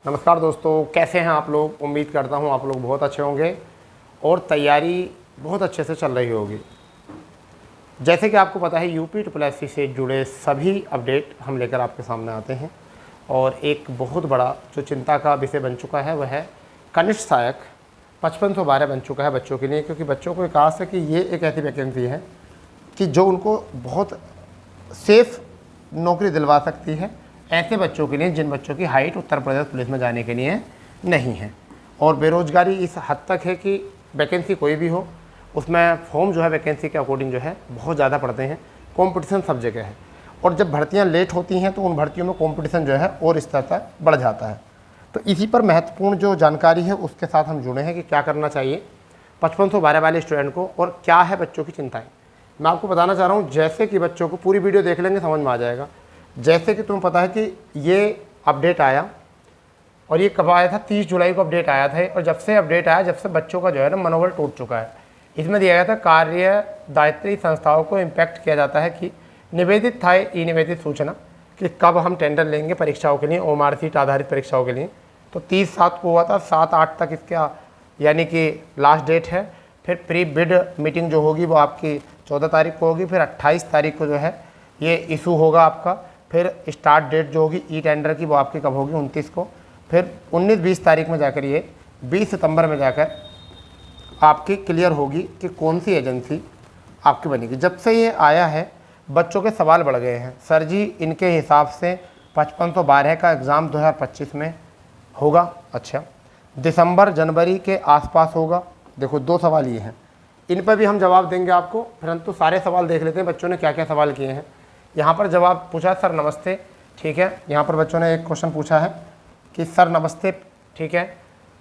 नमस्कार दोस्तों, कैसे हैं आप लोग। उम्मीद करता हूं आप लोग बहुत अच्छे होंगे और तैयारी बहुत अच्छे से चल रही होगी। जैसे कि आपको पता है UP SSC से जुड़े सभी अपडेट हम लेकर आपके सामने आते हैं और एक बहुत बड़ा जो चिंता का विषय बन चुका है वह है कनिष्ठ सहायक 5512 बन चुका है बच्चों के लिए। क्योंकि बच्चों को एक आस है कि ये एक ऐसी वैकेंसी है कि जो उनको बहुत सेफ नौकरी दिलवा सकती है ऐसे बच्चों के लिए जिन बच्चों की हाइट उत्तर प्रदेश पुलिस में जाने के लिए नहीं है। और बेरोज़गारी इस हद तक है कि वैकेंसी कोई भी हो उसमें फॉर्म जो है वैकेंसी के अकॉर्डिंग जो है बहुत ज़्यादा पड़ते हैं। कंपटीशन सब जगह है और जब भर्तियां लेट होती हैं तो उन भर्तियों में कंपटीशन जो है और स्तर तक बढ़ जाता है। तो इसी पर महत्वपूर्ण जो जानकारी है उसके साथ हम जुड़े हैं कि क्या करना चाहिए 5512 वाले स्टूडेंट को और क्या है बच्चों की चिंताएँ। मैं आपको बताना चाह रहा हूँ, जैसे कि बच्चों को पूरी वीडियो देख लेंगे समझ में आ जाएगा। जैसे कि तुम्हें पता है कि ये अपडेट आया और ये कब आया था, 30 जुलाई को अपडेट आया था। और जब से अपडेट आया जब से बच्चों का जो है ना मनोबल टूट चुका है। इसमें दिया गया था कार्यदायित्री संस्थाओं को इम्पैक्ट किया जाता है कि निवेदित था ई निवेदित सूचना कि कब हम टेंडर लेंगे परीक्षाओं के लिए, OMR सीट आधारित परीक्षाओं के लिए। तो 30/7 को हुआ था, 7/8 तक इसका यानी कि लास्ट डेट है। फिर प्री बिड मीटिंग जो होगी वो आपकी 14 तारीख को होगी। फिर 28 तारीख को जो है ये इशू होगा आपका। फिर स्टार्ट डेट जो होगी ई टेंडर की वो आपकी कब होगी, 29 को। फिर 19-20 तारीख में जाकर ये 20 सितंबर में जाकर आपकी क्लियर होगी कि कौन सी एजेंसी आपकी बनेगी। जब से ये आया है बच्चों के सवाल बढ़ गए हैं। सर जी इनके हिसाब से 5512 का एग्ज़ाम 2025 में होगा। अच्छा, दिसंबर जनवरी के आसपास होगा। देखो 2 सवाल ये हैं, इन पर भी हम जवाब देंगे आपको। परंतु सारे सवाल देख लेते हैं बच्चों ने क्या क्या सवाल किए हैं। यहाँ पर जवाब पूछा सर नमस्ते, ठीक है। यहाँ पर बच्चों ने एक क्वेश्चन पूछा है कि सर नमस्ते, ठीक है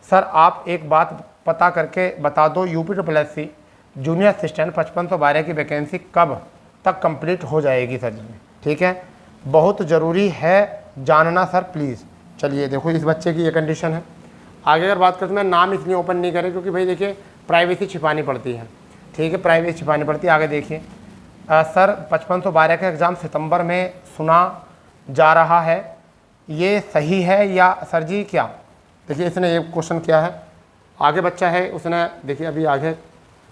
सर आप एक बात पता करके बता दो UP SSC जूनियर असिस्टेंट 5512 की वैकेंसी कब तक कंप्लीट हो जाएगी सर जी, ठीक है। बहुत ज़रूरी है जानना सर प्लीज़। चलिए देखो इस बच्चे की ये कंडीशन है। आगे अगर बात करते हैं, नाम इसलिए ओपन नहीं करें क्योंकि भाई देखिए प्राइवेसी छिपानी पड़ती है, ठीक है, प्राइवेसी छिपानी पड़ती है। आगे देखिए सर 5512 का एग्ज़ाम सितंबर में सुना जा रहा है, ये सही है या सर जी क्या। देखिए इसने ये क्वेश्चन किया है। आगे बच्चा है उसने देखिए अभी आगे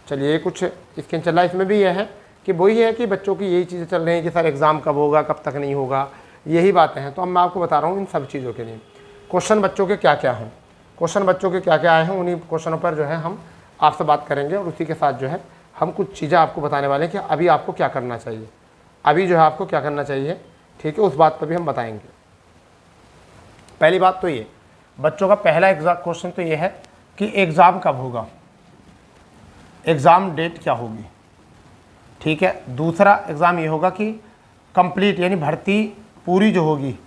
चलिए कुछ स्क्रीन चल रहा है, इसमें भी यह है कि वही है कि बच्चों की यही चीज़ें चल रही हैं कि सर एग्ज़ाम कब होगा कब तक नहीं होगा, यही बातें हैं। तो अब मैं आपको बता रहा हूँ इन सब चीज़ों के लिए क्वेश्चन बच्चों के क्या क्या हैं। क्वेश्चन बच्चों के क्या क्या आए हैं उन्हीं क्वेश्चनों पर जो है हम आपसे बात करेंगे और उसी के साथ जो है हम कुछ चीज़ें आपको बताने वाले हैं कि अभी आपको क्या करना चाहिए, अभी जो है आपको क्या करना चाहिए, ठीक है, उस बात पर भी हम बताएंगे। पहली बात तो ये बच्चों का पहला एग्जाम क्वेश्चन तो ये है कि एग्ज़ाम कब होगा, एग्ज़ाम डेट क्या होगी, ठीक है। दूसरा एग्ज़ाम ये होगा कि कंप्लीट यानी भर्ती पूरी जो होगी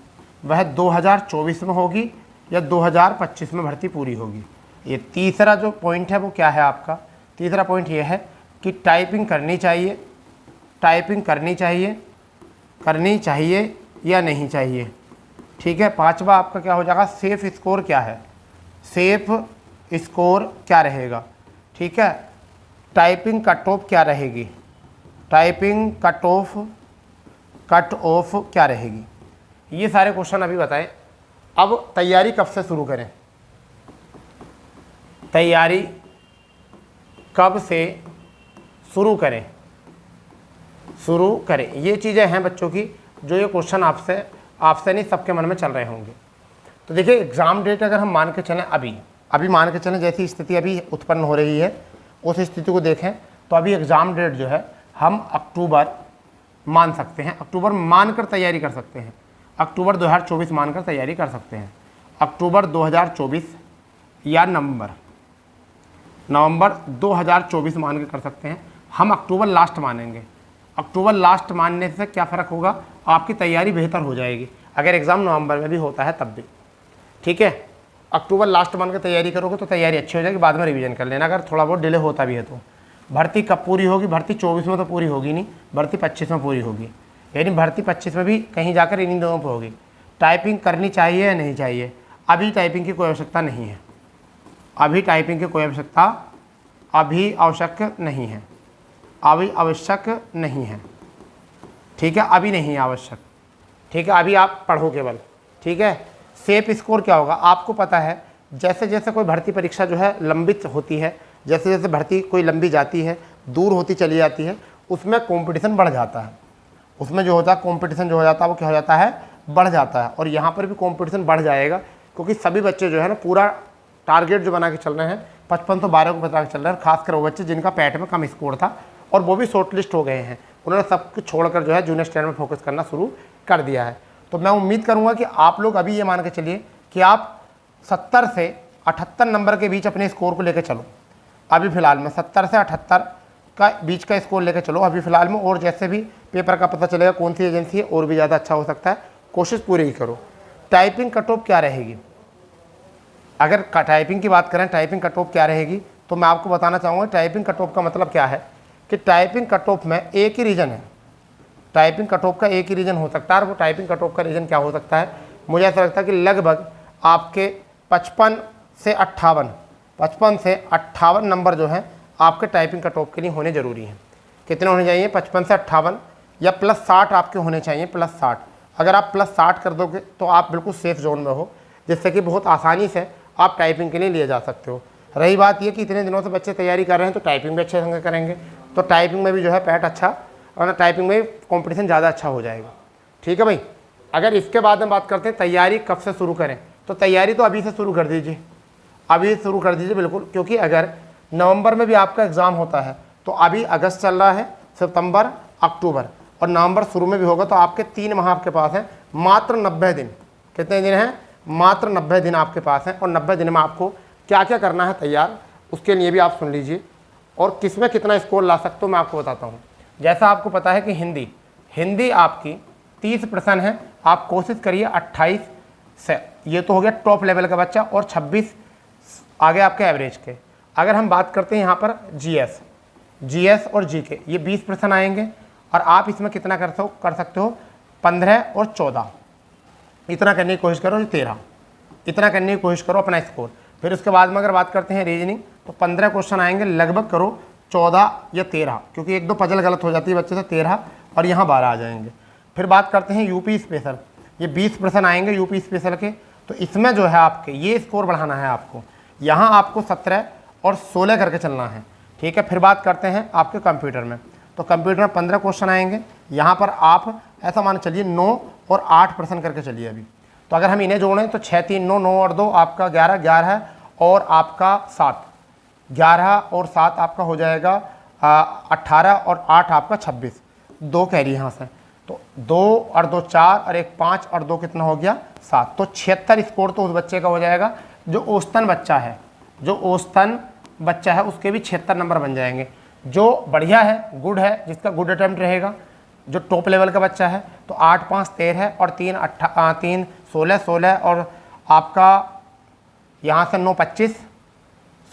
वह 2024 में होगी या 2025 में भर्ती पूरी होगी। ये तीसरा जो पॉइंट है वो क्या है आपका, तीसरा पॉइंट ये है कि टाइपिंग करनी चाहिए, टाइपिंग करनी चाहिए या नहीं चाहिए, ठीक है। पांचवा आपका क्या हो जाएगा, सेफ स्कोर क्या है, सेफ स्कोर क्या रहेगा, ठीक है। टाइपिंग कट ऑफ क्या रहेगी, टाइपिंग कट ऑफ क्या रहेगी, ये सारे क्वेश्चन अभी बताएं। अब तैयारी कब से शुरू करें, तैयारी कब से शुरू करें, ये चीज़ें हैं बच्चों की जो ये क्वेश्चन आपसे नहीं सबके मन में चल रहे होंगे। तो देखिए एग्ज़ाम डेट अगर हम मान के चलें, अभी मान के चलें जैसी स्थिति अभी उत्पन्न हो रही है उस स्थिति को देखें तो अभी एग्ज़ाम डेट जो है हम अक्टूबर मान सकते हैं, अक्टूबर मानकर तैयारी कर सकते हैं, अक्टूबर 2024 मानकर तैयारी कर सकते हैं, अक्टूबर 2024 या नवंबर 2024 मान के कर सकते हैं। हम अक्टूबर लास्ट मानेंगे। अक्टूबर लास्ट मानने से क्या फ़र्क होगा, आपकी तैयारी बेहतर हो जाएगी अगर एग्ज़ाम नवंबर में भी होता है तब भी, ठीक है। अक्टूबर लास्ट मान के तैयारी करोगे तो तैयारी अच्छी हो जाएगी, बाद में रिवीजन कर लेना अगर थोड़ा बहुत डिले होता भी है तो। भर्ती कब पूरी होगी, भर्ती 24 में तो पूरी होगी नहीं, भर्ती 25 में पूरी होगी, यानी भर्ती 25 में भी कहीं जाकर इन्हीं दोनों पर होगी। टाइपिंग करनी चाहिए या नहीं चाहिए, अभी टाइपिंग की कोई आवश्यकता नहीं है, अभी टाइपिंग की कोई आवश्यकता अभी आवश्यक नहीं है, अभी आवश्यक नहीं है, ठीक है, अभी नहीं आवश्यक, ठीक है। अभी आप पढ़ो केवल, ठीक है। सेफ स्कोर क्या होगा, आपको पता है जैसे जैसे कोई भर्ती परीक्षा जो है लंबित होती है, जैसे जैसे भर्ती कोई लंबी जाती है, दूर होती चली जाती है, उसमें कंपटीशन बढ़ जाता है। उसमें जो होता है कंपटीशन जो हो जाता है वो क्या हो जाता है, बढ़ जाता है। और यहाँ पर भी कंपटीशन बढ़ जाएगा, क्योंकि सभी बच्चे जो है ना पूरा टारगेट जो बना के चल रहे हैं 55-12 को बता के चल रहे हैं। खासकर वो बच्चे जिनका पैट में कम स्कोर था और वो भी शॉर्ट लिस्ट हो गए हैं, उन्होंने सब कुछ छोड़कर जो है जूनियर स्टैंड में फोकस करना शुरू कर दिया है। तो मैं उम्मीद करूँगा कि आप लोग अभी ये मान के चलिए कि आप 70 से 78 नंबर के बीच अपने स्कोर को लेकर चलो। अभी फ़िलहाल में 70 से 78 का बीच का स्कोर लेकर चलो अभी फ़िलहाल में, और जैसे भी पेपर का पता चलेगा कौन सी एजेंसी है और भी ज़्यादा अच्छा हो सकता है, कोशिश पूरी ही करो। टाइपिंग कट ऑफ क्या रहेगी, अगर टाइपिंग की बात करें टाइपिंग कट ऑफ क्या रहेगी, तो मैं आपको बताना चाहूँगा टाइपिंग कट ऑफ का मतलब क्या है कि टाइपिंग कट ऑफ में एक ही रीज़न है। टाइपिंग कट ऑफ का एक ही रीज़न हो सकता है, और वो टाइपिंग कट ऑफ का रीज़न क्या हो सकता है, मुझे ऐसा लगता है कि लगभग आपके 55 से 58 नंबर जो हैं आपके टाइपिंग कट ऑफ के लिए होने ज़रूरी हैं। कितने होने चाहिए, 55 से 58 या +60 आपके होने चाहिए, +60। अगर आप +60 कर दोगे तो आप बिल्कुल सेफ जोन में हो, जिससे कि बहुत आसानी से आप टाइपिंग के लिए लिए जा सकते हो। रही बात ये कि इतने दिनों से बच्चे तैयारी कर रहे हैं तो टाइपिंग भी अच्छे ढंग से करेंगे, तो टाइपिंग में भी जो है पैट अच्छा, और टाइपिंग में कंपटीशन ज़्यादा अच्छा हो जाएगा। ठीक है भाई। अगर इसके बाद हम बात करते हैं तैयारी कब से शुरू करें, तो तैयारी तो अभी से शुरू कर दीजिए, अभी शुरू कर दीजिए बिल्कुल, क्योंकि अगर नवंबर में भी आपका एग्ज़ाम होता है तो अभी अगस्त चल रहा है, सितंबर, अक्टूबर और नवंबर शुरू में भी होगा, तो आपके 3 माह आपके पास हैं, मात्र 90 दिन। कितने दिन हैं, मात्र 90 दिन आपके पास हैं। और 90 दिन में आपको क्या क्या करना है तैयार, उसके लिए भी आप सुन लीजिए, और किस में कितना स्कोर ला सकते हो मैं आपको बताता हूँ। जैसा आपको पता है कि हिंदी आपकी 30% है, आप कोशिश करिए 28 से, ये तो हो गया टॉप लेवल का बच्चा, और 26 आगे आपके एवरेज के। अगर हम बात करते हैं यहाँ पर जीएस और जीके, ये 20% आएंगे, और आप इसमें कितना कर सकते हो 15 और 14, इतना करने की कोशिश करो, 13 इतना करने की कोशिश करो अपना स्कोर। फिर उसके बाद में अगर बात करते हैं रीजनिंग, तो 15 क्वेश्चन आएंगे, लगभग करो 14 या 13, क्योंकि 1-2 पजल गलत हो जाती है बच्चे से, 13 और यहाँ 12 आ जाएंगे। फिर बात करते हैं यूपी स्पेशल, ये 20% आएंगे यूपी स्पेशल के, तो इसमें जो है आपके ये स्कोर बढ़ाना है आपको, यहाँ आपको 17 और 16 करके चलना है। ठीक है। फिर बात करते हैं आपके कंप्यूटर में, तो कंप्यूटर में 15 क्वेश्चन आएंगे, यहाँ पर आप ऐसा मान चलिए 9 और 8% करके चलिए अभी। तो अगर हम इन्हें जोड़ें तो 6, 3, 9, 9 और 2 आपका 11, 11 और आपका 7, 11 और 7 आपका हो जाएगा 18 और 8 आपका 26, 2 कैरी यहाँ से, तो 2 और 2 4 और 1 5 और 2 कितना हो गया 7, तो 76 स्कोर तो उस बच्चे का हो जाएगा जो औसतन बच्चा है, उसके भी 76 नंबर बन जाएंगे। जो बढ़िया है, गुड है, जिसका गुड अटेम्प्ट रहेगा, जो टॉप लेवल का बच्चा है, तो 8, 5, 13 और 3, 16, 16 और आपका यहाँ से 9, 25,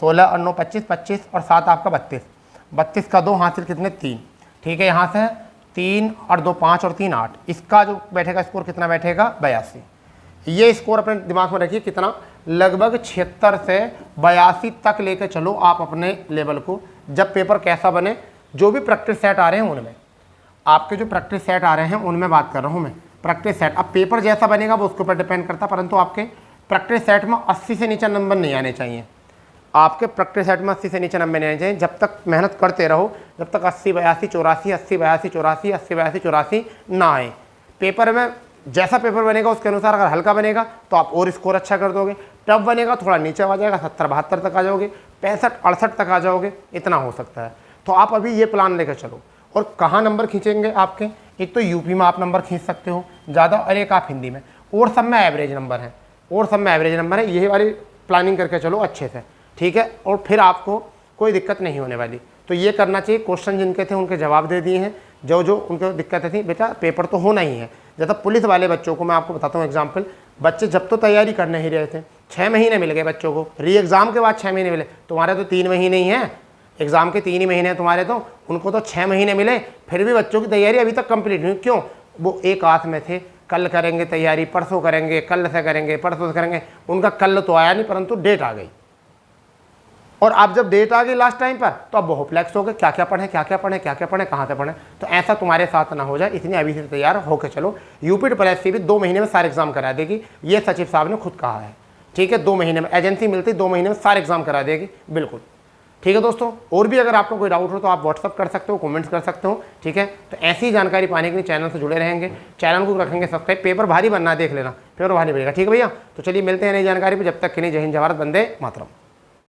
16 और 9, 25, 25 और 7 आपका 32, 32 का 2 हासिल कितने 3। ठीक है। यहाँ से 3 और 2 5 और 3 8, इसका जो बैठेगा स्कोर कितना बैठेगा 82। ये स्कोर अपने दिमाग में रखिए कितना, लगभग 76 से 82 तक लेकर चलो आप अपने लेवल को। जब पेपर कैसा बने, जो भी प्रैक्टिस सेट आ रहे हैं उनमें, आपके जो प्रैक्टिस सेट आ रहे हैं उनमें बात कर रहा हूँ मैं, प्रैक्टिस सेट। अब पेपर जैसा बनेगा वो उसके ऊपर डिपेंड करता है, परंतु आपके प्रैक्टिस सेट में 80 से नीचे नंबर नहीं आने चाहिए। आपके प्रैक्टिस सेट में 80 से नीचे नंबर नहीं आने चाहिए। जब तक मेहनत करते रहो, जब तक 80 82 84, 80 82 84, 80 82 84 ना आए। पेपर में जैसा पेपर बनेगा उसके अनुसार, अगर हल्का बनेगा तो आप और स्कोर अच्छा कर दोगे, टफ बनेगा थोड़ा नीचे आ जाएगा, 70 72 तक आ जाओगे, 65 68 तक आ जाओगे, इतना हो सकता है। तो आप अभी ये प्लान लेकर चलो। और कहाँ नंबर खींचेंगे आपके, एक तो यूपी में आप नंबर खींच सकते हो ज़्यादा, और एक आप हिंदी में, और सब में एवरेज नंबर है, यही वाली प्लानिंग करके चलो अच्छे से। ठीक है। और फिर आपको कोई दिक्कत नहीं होने वाली। तो ये करना चाहिए। क्वेश्चन जिनके थे उनके जवाब दे दिए हैं, जो उनको दिक्कतें थी, बेटा पेपर तो होना ही है। जैसा पुलिस वाले बच्चों को मैं आपको बताता हूँ एग्जाम्पल, बच्चे जब तो तैयारी करने ही रहे थे, 6 महीने मिल गए बच्चों को, री एग्ज़ाम के बाद 6 महीने मिले। तुम्हारे तो 3 महीने ही हैं, एग्ज़ाम के 3 ही महीने हैं तुम्हारे, तो उनको तो 6 महीने मिले, फिर भी बच्चों की तैयारी अभी तक कंप्लीट नहीं। क्यों? वो एक हाथ में थे, कल करेंगे तैयारी, परसों करेंगे, कल से करेंगे, परसों से करेंगे। उनका कल तो आया नहीं, परंतु डेट आ गई, और आप जब डेट आ गई लास्ट टाइम पर तो अब वो होपलेक्स हो गए, क्या क्या पढ़ें क्या क्या पढ़ें क्या क्या पढ़ें, कहाँ से पढ़ें। तो ऐसा तुम्हारे साथ ना हो जाए, इसलिए अभी से तैयार होकर चलो। UPSSC भी 2 महीने में सारे एग्जाम करा देगी, ये सचिव साहब ने खुद कहा है। ठीक है, 2 महीने में एजेंसी मिलती, 2 महीने में सारे एग्जाम करा देगी, बिल्कुल। ठीक है दोस्तों, और भी अगर आपको कोई डाउट हो तो आप व्हाट्सअप कर सकते हो, कमेंट्स कर सकते हो। ठीक है, तो ऐसी जानकारी पाने के लिए चैनल से जुड़े रहेंगे, चैनल को रखेंगे सब्सक्राइब। पेपर भारी बनना, देख लेना, पेपर भारी बनेगा। ठीक है भैया, तो चलिए मिलते हैं नई जानकारी पे, जब तक के लिए जय हिंद, जय भारत, वंदे मातरम।